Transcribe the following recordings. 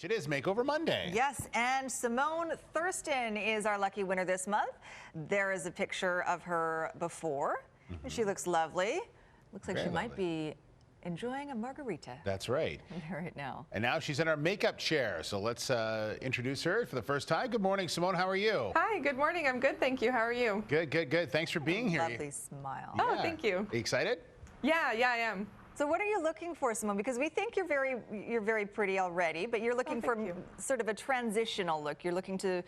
It is Makeover Monday. Yes, and Simone Thurston is our lucky winner this month. There is a picture of her before. And she looks lovely. Looks like Very she might lovely. be enjoying a margarita That's right. right now. And now she's in our makeup chair. So let's introduce her for the first time. Good morning, Simone. How are you? Hi, good morning. I'm good, thank you. How are you? Good, good, good. Thanks for being here. Lovely smile. Oh, thank you. Are you excited? Yeah, I am. So what are you looking for, Simone? Because we think you're very pretty already, but you're looking for thank you. sort of a transitional look. You're looking to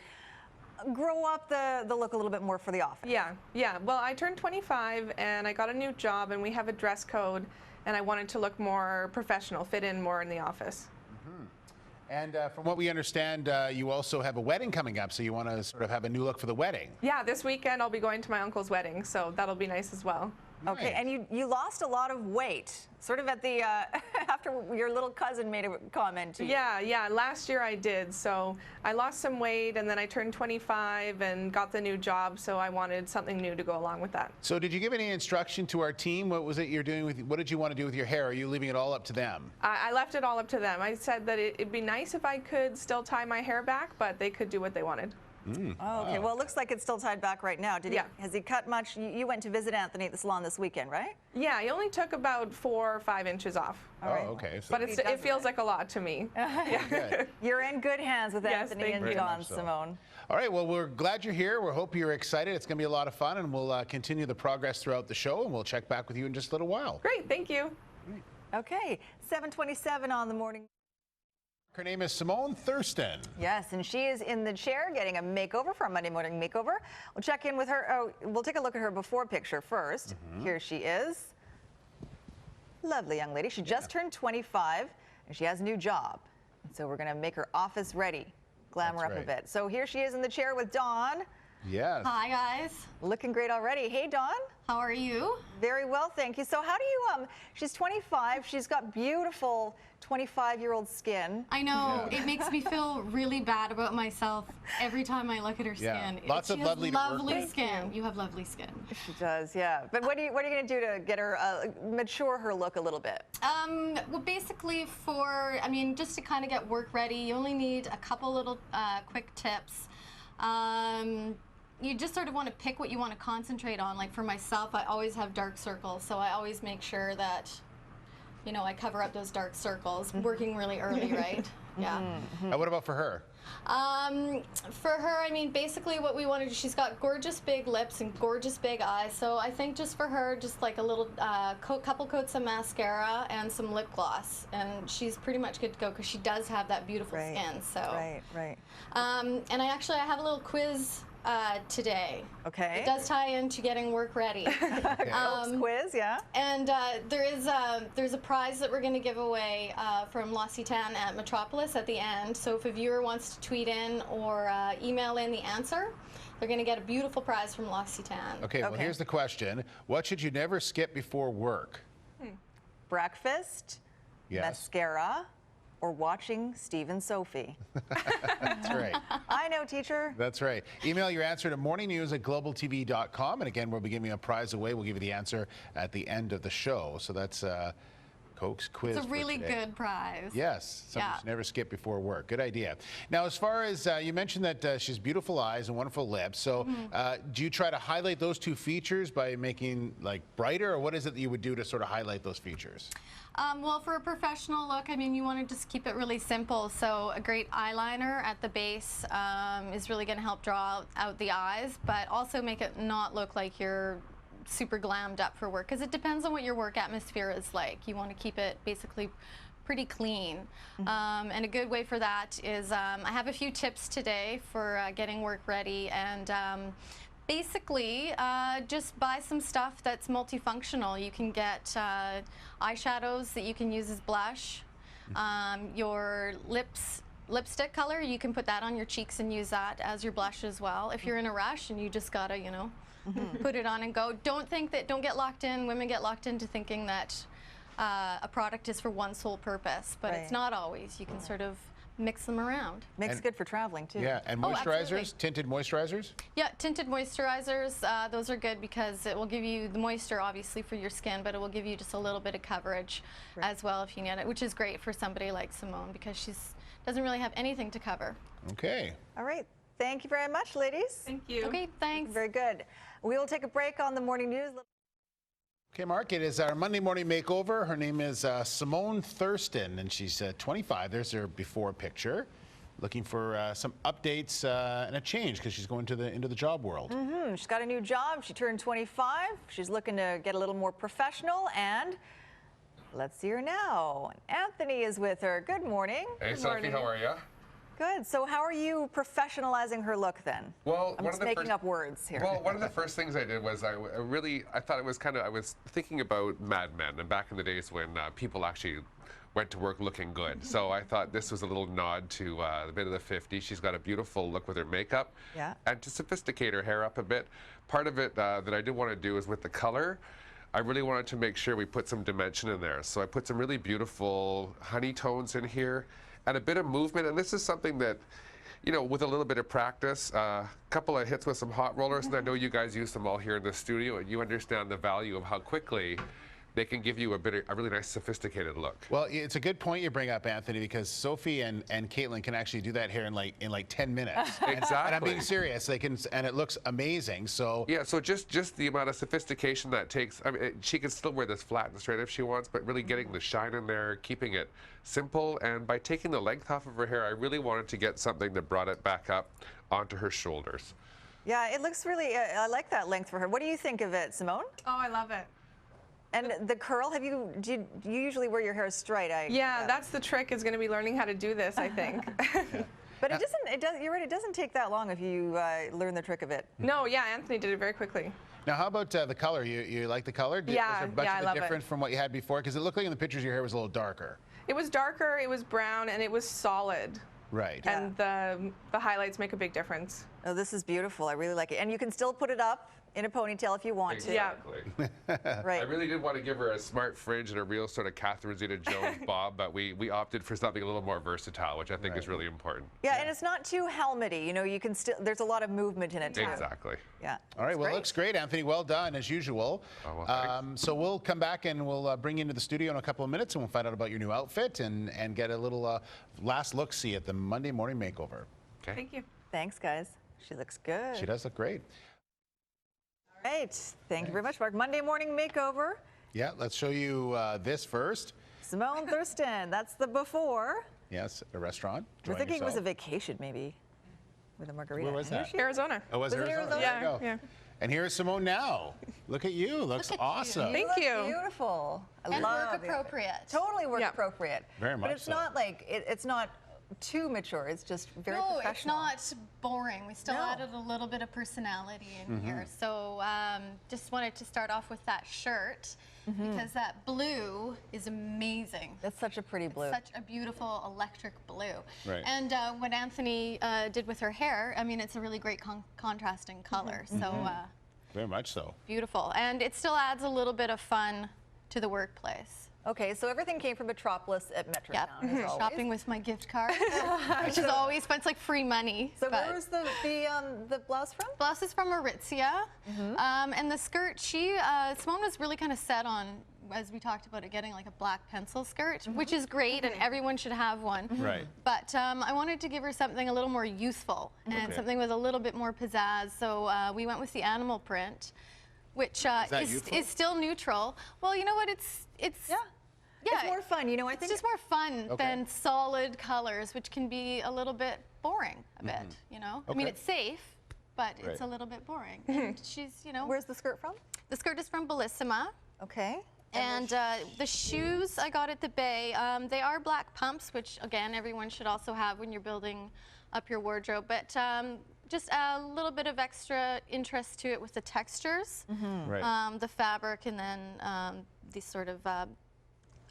grow up the look a little bit more for the office. Yeah. Well, I turned 25 and I got a new job and we have a dress code and I wanted to look more professional, fit in more in the office. And from what we understand, you also have a wedding coming up, so you want to sort of have a new look for the wedding. Yeah, this weekend I'll be going to my uncle's wedding, so that'll be nice as well. Okay, Nice. and you lost a lot of weight, sort of at the after your little cousin made a comment to you. Yeah. Last year I did. So I lost some weight and then I turned 25 and got the new job, so I wanted something new to go along with that. So did you give any instruction to our team? What was it you're doing with, what did you want to do with your hair? Are you leaving it all up to them? I left it all up to them. I said that it'd be nice if I could still tie my hair back, but they could do what they wanted. Oh, okay. Well, it looks like it's still tied back right now. Yeah. Has he cut much? You went to visit Anthony at the salon this weekend, right? Yeah, I only took about 4 or 5 inches off. All right. Okay. So But He does it feels it. like a lot to me. good. You're in good hands with Yes, Anthony thank and you. Very John, much so. Simone. All right, well, we're glad you're here. We hope you're excited. It's going to be a lot of fun, and we'll continue the progress throughout the show, and we'll check back with you in just a little while. Great, thank you. Okay, 7:27 on the morning. Her name is Simone Thurston. Yes, and she is in the chair getting a makeover for our Monday morning makeover. We'll check in with her. Oh, we'll take a look at her before picture first. Here she is. Lovely young lady. She just turned 25 and she has a new job. And so we're going to make her office ready, glam her That's up a right. bit. So here she is in the chair with Dawn. Yes. Hi guys, Looking great already. Hey, Dawn. how are you? Very well, thank you. So how do you, she's 25. She's got beautiful 25-year-old skin. I know it makes me feel really bad about myself every time I look at her Yeah, skin. lots She of has lovely to work lovely with. skin. You have lovely skin. She does, yeah. But what are you going to do to get her, mature her look a little bit? Well, basically just to kind of get work ready, you only need a couple little quick tips. You just sort of want to pick what you want to concentrate on. Like for myself, I always have dark circles, so I always make sure that, I cover up those dark circles, working really early, right? Yeah. And what about for her? For her, basically what we want to do, she's got gorgeous big lips and gorgeous big eyes, so I think just for her, just like a little couple coats of mascara and some lip gloss, and she's pretty much good to go because she does have that beautiful Right. skin. So. Right. And I have a little quiz today. Okay. It does tie into getting work ready. Quiz, yeah. And there's a prize that we're going to give away from L'Occitane at Metropolis at the end. So if a viewer wants to tweet in or email in the answer, they're going to get a beautiful prize from L'Occitane. Okay, well, Okay. here's the question. What should you never skip before work? Breakfast, Yes. mascara, or watching Steve and Sophie. That's right. I know, teacher. That's right. Email your answer to morningnews@globaltv.com. And again, we'll be giving a prize away. We'll give you the answer at the end of the show. So that's Coke's quiz. It's a for really today. good prize. Yes, something Yeah. you should never skip before work. Good idea. Now, as far as you mentioned that she has beautiful eyes and wonderful lips, so do you try to highlight those two features by making like brighter, or what is it that you would do to sort of highlight those features? Well, for a professional look, you want to just keep it really simple. So a great eyeliner at the base is really going to help draw out the eyes, but also make it not look like you're super glammed up for work, because it depends on what your work atmosphere is like. You want to keep it basically pretty clean. And a good way for that is I have a few tips today for getting work ready, and basically just buy some stuff that's multifunctional. You can get eyeshadows that you can use as blush. Your lipstick color, you can put that on your cheeks and use that as your blush as well. If you're in a rush and you just gotta, put it on and go. Don't get locked in. Women get locked into thinking that a product is for one sole purpose, but Right. it's not always. You can sort of mix them around. Makes And- good for traveling, too. Yeah, and Oh, moisturizers, absolutely. tinted moisturizers? Yeah, tinted moisturizers, those are good because it will give you the moisture, obviously, for your skin, but it will give you just a little bit of coverage as well if you need it, which is great for somebody like Simone because she's doesn't really have anything to cover. Okay. All right. Thank you very much, ladies. Thank you. Okay, thanks. Very good. We will take a break on the morning news. Okay, Mark, it is our Monday morning makeover. Her name is Simone Thurston, and she's 25. There's her before picture. Looking for some updates and a change because she's going into the job world. She's got a new job. She turned 25. She's looking to get a little more professional, and let's see her now. Anthony is with her. Good morning. Hey, Sophie, how are you? Good. So how are you professionalizing her look then? Well, I'm just making up words here. Well, one of the first things I did was I thought it was I was thinking about Mad Men and back in the days when people actually went to work looking good. So I thought this was a little nod to the bit of the 50s. She's got a beautiful look with her makeup. Yeah. And to sophisticate her hair up a bit. Part of it that I did want to do is with the color. I really wanted to make sure we put some dimension in there. So I put some really beautiful honey tones in here and a bit of movement. And this is something that, you know, with a little bit of practice, a couple of hits with some hot rollers, and I know you guys use them all here in the studio, and you understand the value of how quickly they can give you a really nice sophisticated look. Well, it's a good point you bring up, Anthony, because Sophie and Caitlin can actually do that hair in like 10 minutes. Exactly. And I'm being serious. They can, and it looks amazing. So yeah, so just the amount of sophistication that takes. I mean, she can still wear this flat and straight if she wants, but really getting the shine in there, keeping it simple, and by taking the length off of her hair, I really wanted to get something that brought it back up onto her shoulders. Yeah, it looks really, I like that length for her. What do you think of it, Simone? Oh, I love it. And the curl, do you usually wear your hair straight? Yeah, that's the trick, is going to be learning how to do this, I think. But you're right, it doesn't take that long if you learn the trick of it. No, yeah, Anthony did it very quickly. now, how about the color? You like the color? Yeah, was there yeah, I much love it. different from what you had before? Because it looked like in the pictures your hair was a little darker. It was darker, it was brown, and it was solid. Right. And the highlights make a big difference. Oh, this is beautiful. I really like it. And you can still put it up in a ponytail if you want to. Yeah. Exactly. Right. I really did want to give her a smart fringe and a real sort of Catherine Zeta-Jones bob, but we opted for something a little more versatile, which I think is really important. Yeah, and it's not too helmety. You know, you can still, there's a lot of movement in it too. Exactly. Yeah. All right, well, it looks great, Anthony. Well done, as usual. Oh, well, thanks. So we'll come back and we'll bring you into the studio in a couple of minutes, and we'll find out about your new outfit and get a little last look-see at the Monday morning makeover. Okay. Thank you. Thanks, guys. She looks good. She does look great. All right. Thank you very much, Mark. Monday morning makeover. Yeah, let's show you this first. Simone Thurston. That's the before. Yes, a restaurant. I Enjoying think it was a yourself. vacation, maybe, with a margarita. Where was And here that? she is. Arizona. Oh, was Was it Arizona? Arizona? There you Yeah, go. yeah. And here's Simone now. Look at you. Looks Look at you. awesome. Thank look you. Beautiful. I And love work it. appropriate. Totally work Yeah. appropriate. Very But much it's so. not like it's not too mature. It's just very No, professional. it's not boring. We still No. added a little bit of personality in here. So just wanted to start off with that shirt because that blue is amazing. That's such a pretty blue. Such a beautiful electric blue. Right. And what Anthony did with her hair, I mean, it's a really great contrasting color. So Very much so. beautiful. And it still adds a little bit of fun to the workplace. Okay, so everything came from Metropolis at Metrotown. Yep. as always. Shopping with my gift card, which is always fun. It's like free money. So but- where was the blouse from? Blouse is from Aritzia, and the skirt, Simone was really kind of set on, as we talked about it, getting like a black pencil skirt, which is great, and everyone should have one. Right. But I wanted to give her something a little more youthful and Okay. something with a little bit more pizzazz, so we went with the animal print, which that youthful? is still neutral. Well, you know what? It's Yeah, it's more fun. You know, I It's think just more fun Okay. than solid colors, which can be a little bit boring a bit, you know? I mean, Okay. it's safe, but Right. it's a little bit boring. And she's, you know, Where's the skirt from? the skirt is from Bellissima. Okay. And the shoes I got at the Bay, they are black pumps, which again, everyone should also have when you're building up your wardrobe. But just a little bit of extra interest to it with the textures, Right. the fabric, and then the sort of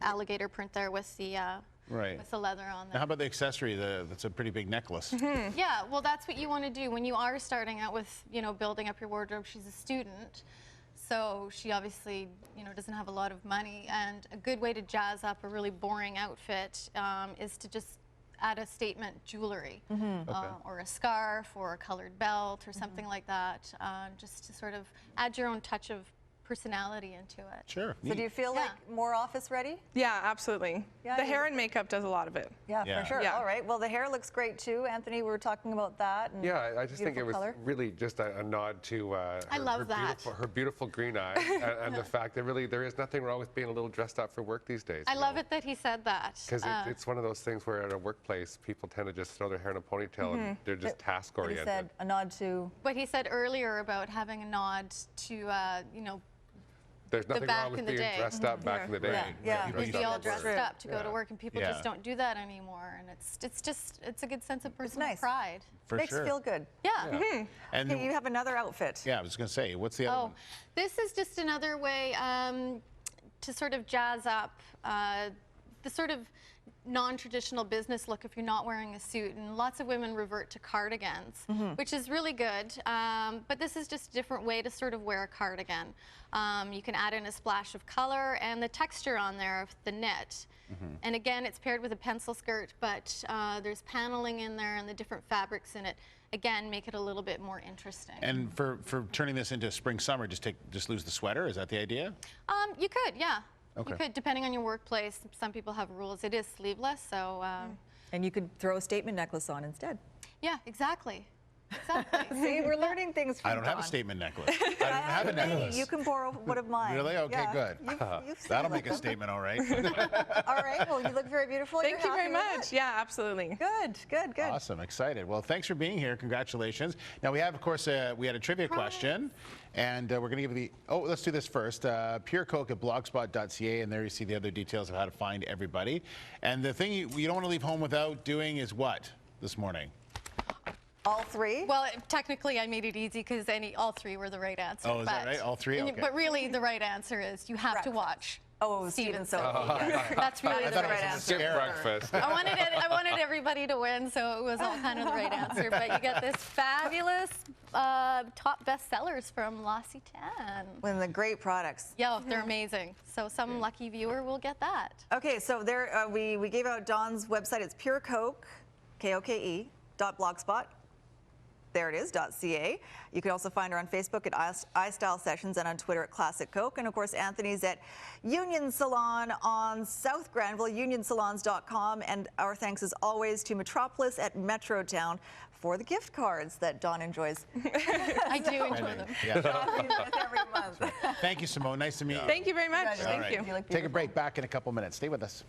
alligator print there with the Right. with the leather on Now, there. how about the accessory? That's a pretty big necklace. Yeah, well, that's what you want to do when you are starting out with, you know, building up your wardrobe. She's a student, so she obviously, you know, doesn't have a lot of money. And a good way to jazz up a really boring outfit is to just add a statement jewelry, or a scarf, or a colored belt, or something like that, just to sort of add your own touch of personality into it. Sure. So do you feel Yeah. like more office ready? Yeah, absolutely. Yeah, The you- hair and makeup does a lot of it. Yeah, Yeah. for sure. Yeah. All right. Well, the hair looks great too. Anthony, we were talking about that. And Yeah, I just think it beautiful was color. really just a nod to I love that. her beautiful green eyes and the fact that really there is nothing wrong with being a little dressed up for work these days. I love it that he said that. Because it's one of those things where at a workplace, people tend to just throw their hair in a ponytail and they're just task But he oriented. said a nod to. What he said earlier about having a nod to, you know, There's nothing back wrong with in the being day. dressed up back in the day. Yeah. Dressed we'd up be all for dressed work. up to go to Yeah. work, and people Yeah. just don't do that anymore. And it's a good sense of personal nice. pride. For Makes sure. you feel good. Yeah. And Okay, you have another outfit. yeah, I was going to say, what's the other Oh, one? this is just another way to sort of jazz up the sort of non-traditional business look if you're not wearing a suit. And lots of women revert to cardigans, which is really good. But this is just a different way to sort of wear a cardigan. You can add in a splash of color and the texture on there of the knit. And again, it's paired with a pencil skirt, but there's paneling in there and the different fabrics in it. Again, make it a little bit more interesting. And for turning this into spring summer, just lose the sweater. Is that the idea? You could, yeah. Okay. You could, depending on your workplace. Some people have rules. It is sleeveless, so And you could throw a statement necklace on instead. yeah, exactly. Exactly. See, we're learning things from I don't have a Dawn. statement necklace. I don't even have a necklace. You can borrow one of mine. Really? Okay, Yeah. good. You've seen That'll them. make a statement, all right. All right. Well, you look very beautiful. Thank You're you very happy with much. it? Yeah, absolutely. Good, good, good. Awesome, excited. Well, thanks for being here. Congratulations. Now we have, of course, we had a trivia question, and we're going to give you the. Oh, let's do this first. Pure Coke at blogspot.ca, and there you see the other details of how to find everybody. And the thing you don't want to leave home without doing is what this morning? All three? Well, technically, I made it easy because all three were the right answer. Oh, is that right? All three? Okay. But really, the right answer is you have to Breakfast. watch. Oh, Stephen Sophie. That's really I the thought it right was a answer. Skip Scare. breakfast. I wanted everybody to win, so it was all kind of the right answer. But you get this fabulous top bestsellers from L'Occitane. One of the great products. Yeah, they're amazing. So some lucky viewer will get that. Okay, so there we gave out Dawn's website. It's Pure Coke, KOKE.blogspot. There it is, .ca. You can also find her on Facebook at iStyle Sessions and on Twitter at Classic Coke. And of course, Anthony's at Union Salon on South Granville, unionsalons.com. And our thanks as always to Metropolis at Metrotown for the gift cards that Dawn enjoys. I do enjoy them. Yeah. Shopping with every month. Thank you, Simone. Nice to meet you. Thank you very much. All Thank right. you. You look Take a beautiful. break. Back in a couple minutes. Stay with us.